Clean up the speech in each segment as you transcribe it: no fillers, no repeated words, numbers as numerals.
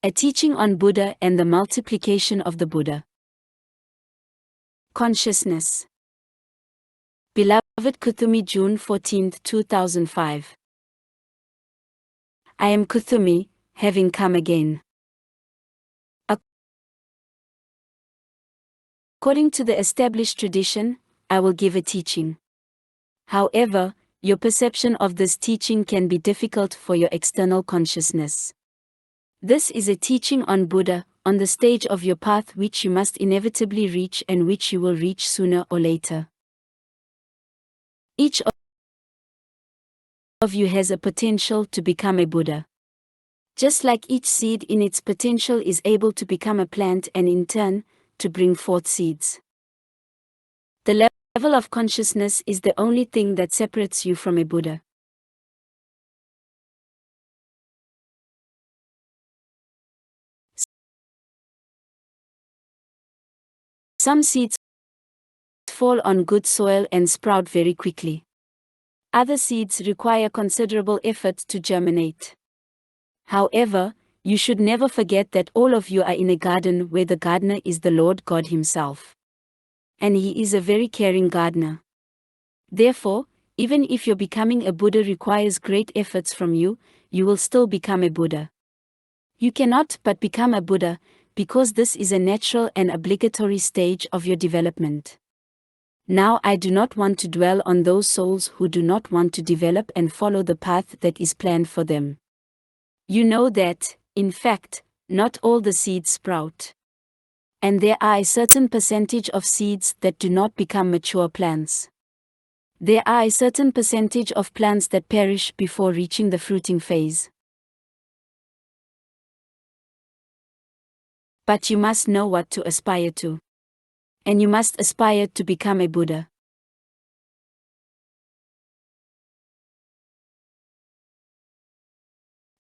A teaching on Buddha and the multiplication of the Buddha. Consciousness. Beloved Kuthumi, June 14, 2005. I am Kuthumi, having come again. According to the established tradition, I will give a teaching. However, your perception of this teaching can be difficult for your external consciousness. This is a teaching on Buddha, on the stage of your path which you must inevitably reach and which you will reach sooner or later. Each of you has a potential to become a Buddha. Just like each seed in its potential is able to become a plant and in turn, to bring forth seeds. The level of consciousness is the only thing that separates you from a Buddha. Some seeds fall on good soil and sprout very quickly. Other seeds require considerable effort to germinate. However, you should never forget that all of you are in a garden where the gardener is the Lord God Himself. And He is a very caring gardener. Therefore, even if your becoming a Buddha requires great efforts from you, you will still become a Buddha. You cannot but become a Buddha, because this is a natural and obligatory stage of your development. Now I do not want to dwell on those souls who do not want to develop and follow the path that is planned for them. You know that, in fact, not all the seeds sprout. And there are a certain percentage of seeds that do not become mature plants. There are a certain percentage of plants that perish before reaching the fruiting phase. But you must know what to aspire to. And you must aspire to become a Buddha.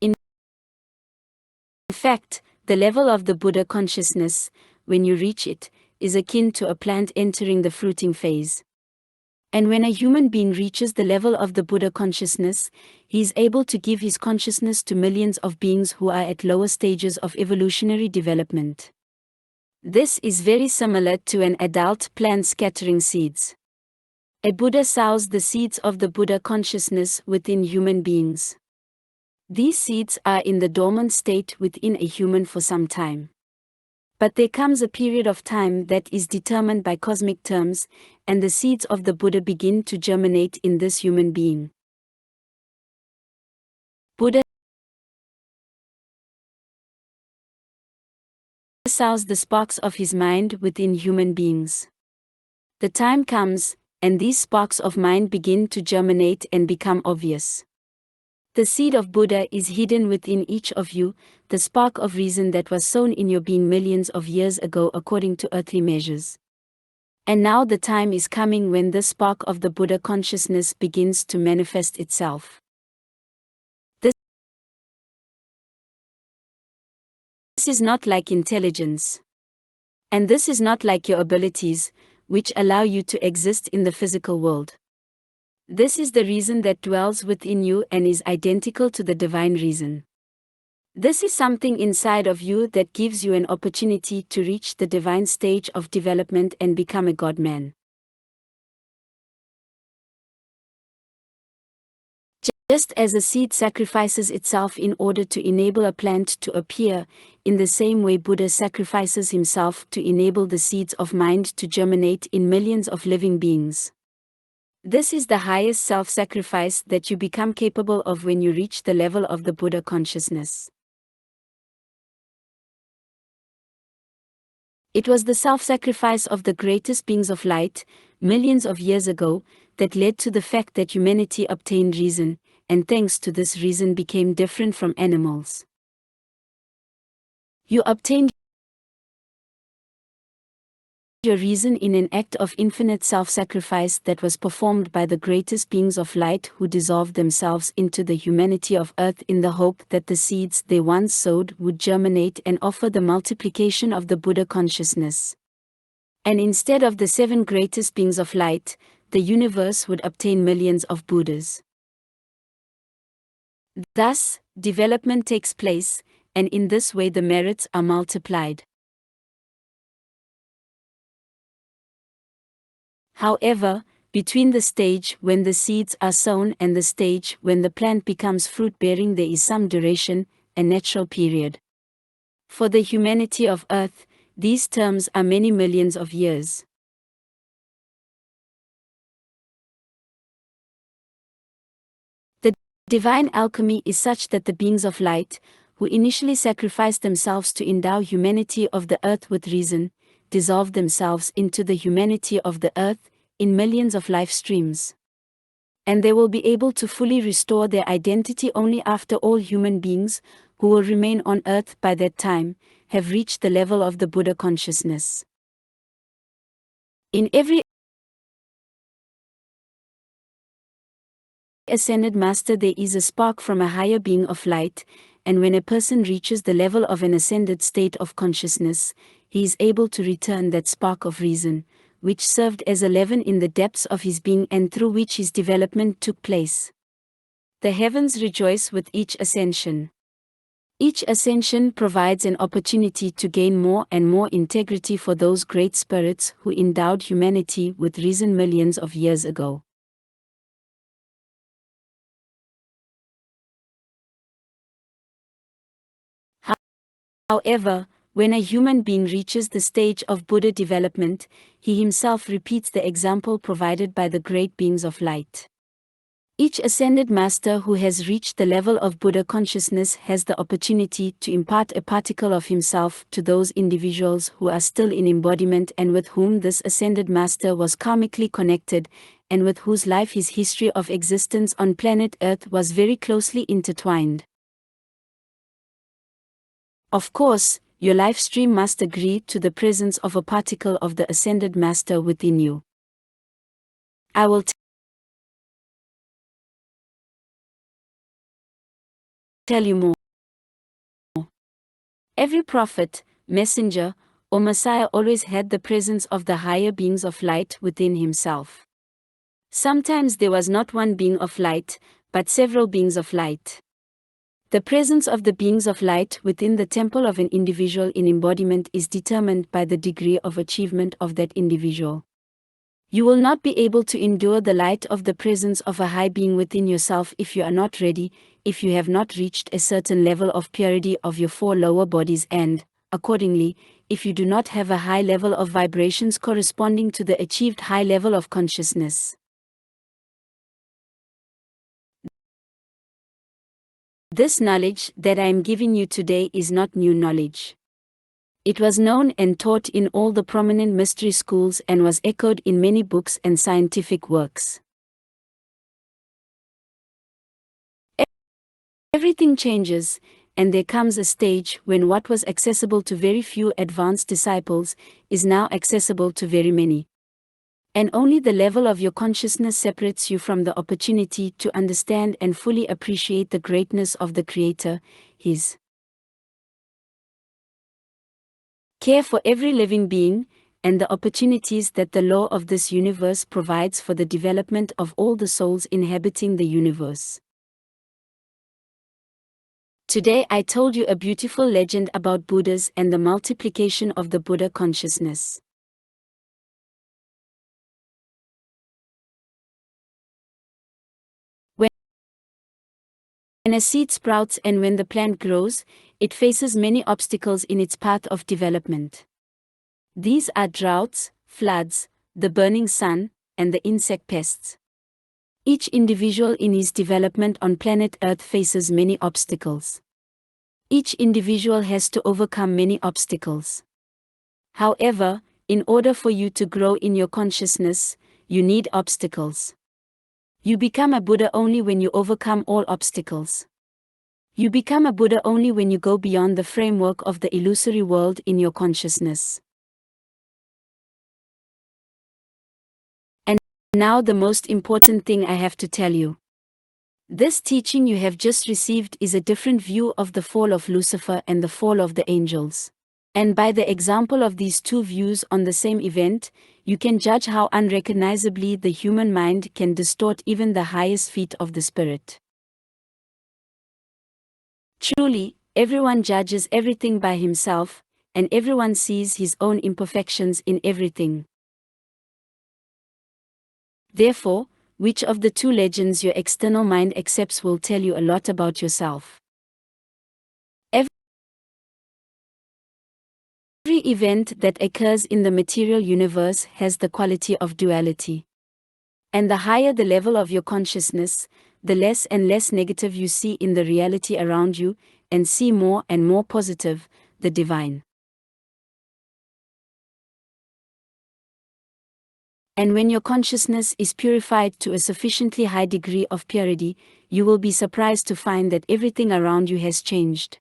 In fact, the level of the Buddha consciousness, when you reach it, is akin to a plant entering the fruiting phase. And when a human being reaches the level of the Buddha consciousness, he is able to give his consciousness to millions of beings who are at lower stages of evolutionary development. This is very similar to an adult plant scattering seeds. A Buddha sows the seeds of the Buddha consciousness within human beings. These seeds are in the dormant state within a human for some time. But there comes a period of time that is determined by cosmic terms, and the seeds of the Buddha begin to germinate in this human being. Buddha sows the sparks of his mind within human beings. The time comes, and these sparks of mind begin to germinate and become obvious. The seed of Buddha is hidden within each of you, the spark of reason that was sown in your being millions of years ago according to earthly measures. And now the time is coming when the spark of the Buddha consciousness begins to manifest itself. This is not like intelligence. And this is not like your abilities, which allow you to exist in the physical world. This is the reason that dwells within you and is identical to the divine reason. This is something inside of you that gives you an opportunity to reach the divine stage of development and become a God-man. Just as a seed sacrifices itself in order to enable a plant to appear, in the same way Buddha sacrifices himself to enable the seeds of mind to germinate in millions of living beings. This is the highest self-sacrifice that you become capable of when you reach the level of the Buddha consciousness. It was the self-sacrifice of the greatest beings of light, millions of years ago, that led to the fact that humanity obtained reason, and thanks to this reason became different from animals. You obtained your reason in an act of infinite self-sacrifice that was performed by the greatest beings of light who dissolved themselves into the humanity of earth in the hope that the seeds they once sowed would germinate and offer the multiplication of the Buddha consciousness. And instead of the 7 greatest beings of light, the universe would obtain millions of Buddhas. Thus, development takes place, and in this way the merits are multiplied. However, between the stage when the seeds are sown and the stage when the plant becomes fruit-bearing there is some duration, a natural period. For the humanity of Earth, these terms are many millions of years. The divine alchemy is such that the beings of light, who initially sacrificed themselves to endow humanity of the earth with reason, dissolve themselves into the humanity of the earth, in millions of life streams. And they will be able to fully restore their identity only after all human beings, who will remain on earth by that time, have reached the level of the Buddha consciousness. In every Ascended Master there is a spark from a higher being of light, and when a person reaches the level of an ascended state of consciousness, he is able to return that spark of reason, which served as a leaven in the depths of his being and through which his development took place. The heavens rejoice with each ascension. Each ascension provides an opportunity to gain more and more integrity for those great spirits who endowed humanity with reason millions of years ago. However, when a human being reaches the stage of Buddha development, he himself repeats the example provided by the great beings of light. Each ascended master who has reached the level of Buddha consciousness has the opportunity to impart a particle of himself to those individuals who are still in embodiment and with whom this ascended master was karmically connected, and with whose life his history of existence on planet Earth was very closely intertwined. Of course, your life stream must agree to the presence of a particle of the Ascended Master within you. I will tell you more. Every prophet, messenger, or Messiah always had the presence of the higher beings of light within himself. Sometimes there was not one being of light, but several beings of light. The presence of the beings of light within the temple of an individual in embodiment is determined by the degree of achievement of that individual. You will not be able to endure the light of the presence of a high being within yourself if you are not ready, if you have not reached a certain level of purity of your four lower bodies and, accordingly, if you do not have a high level of vibrations corresponding to the achieved high level of consciousness. This knowledge that I am giving you today is not new knowledge. It was known and taught in all the prominent mystery schools and was echoed in many books and scientific works. Everything changes, and there comes a stage when what was accessible to very few advanced disciples is now accessible to very many. And only the level of your consciousness separates you from the opportunity to understand and fully appreciate the greatness of the Creator, His care for every living being, and the opportunities that the law of this universe provides for the development of all the souls inhabiting the universe. Today I told you a beautiful legend about Buddhas and the multiplication of the Buddha consciousness. When a seed sprouts and when the plant grows, it faces many obstacles in its path of development. These are droughts, floods, the burning sun, and the insect pests. Each individual in his development on planet Earth faces many obstacles. Each individual has to overcome many obstacles. However, in order for you to grow in your consciousness, you need obstacles. You become a Buddha only when you overcome all obstacles. You become a Buddha only when you go beyond the framework of the illusory world in your consciousness. And now the most important thing I have to tell you. This teaching you have just received is a different view of the fall of Lucifer and the fall of the angels. And by the example of these two views on the same event, you can judge how unrecognizably the human mind can distort even the highest feat of the spirit. Truly, Everyone judges everything by himself, and everyone sees his own imperfections in everything. Therefore, which of the two legends your external mind accepts will tell you a lot about yourself. Every event that occurs in the material universe has the quality of duality. And the higher the level of your consciousness, the less and less negative you see in the reality around you, and see more and more positive, the divine. And when your consciousness is purified to a sufficiently high degree of purity, you will be surprised to find that everything around you has changed.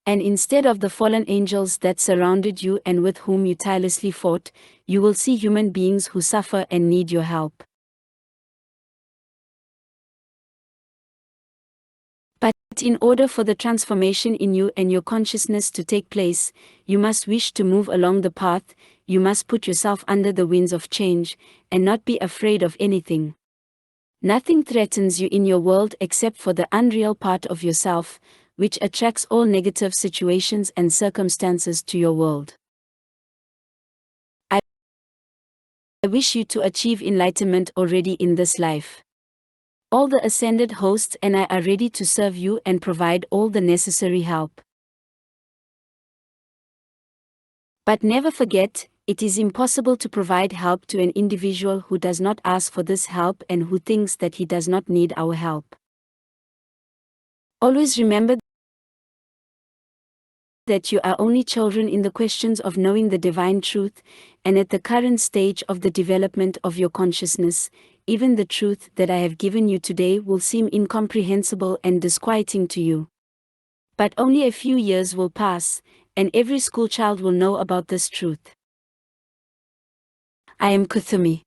And instead of the fallen angels that surrounded you and with whom you tirelessly fought, you will see human beings who suffer and need your help. But in order for the transformation in you and your consciousness to take place, you must wish to move along the path, you must put yourself under the winds of change, and not be afraid of anything. Nothing threatens you in your world except for the unreal part of yourself, which attracts all negative situations and circumstances to your world. I wish you to achieve enlightenment already in this life. All the ascended hosts and I are ready to serve you and provide all the necessary help. But never forget, it is impossible to provide help to an individual who does not ask for this help and who thinks that he does not need our help. Always remember that you are only children in the questions of knowing the divine truth, and at the current stage of the development of your consciousness, even the truth that I have given you today will seem incomprehensible and disquieting to you. But only a few years will pass, and every schoolchild will know about this truth. I am Kuthumi.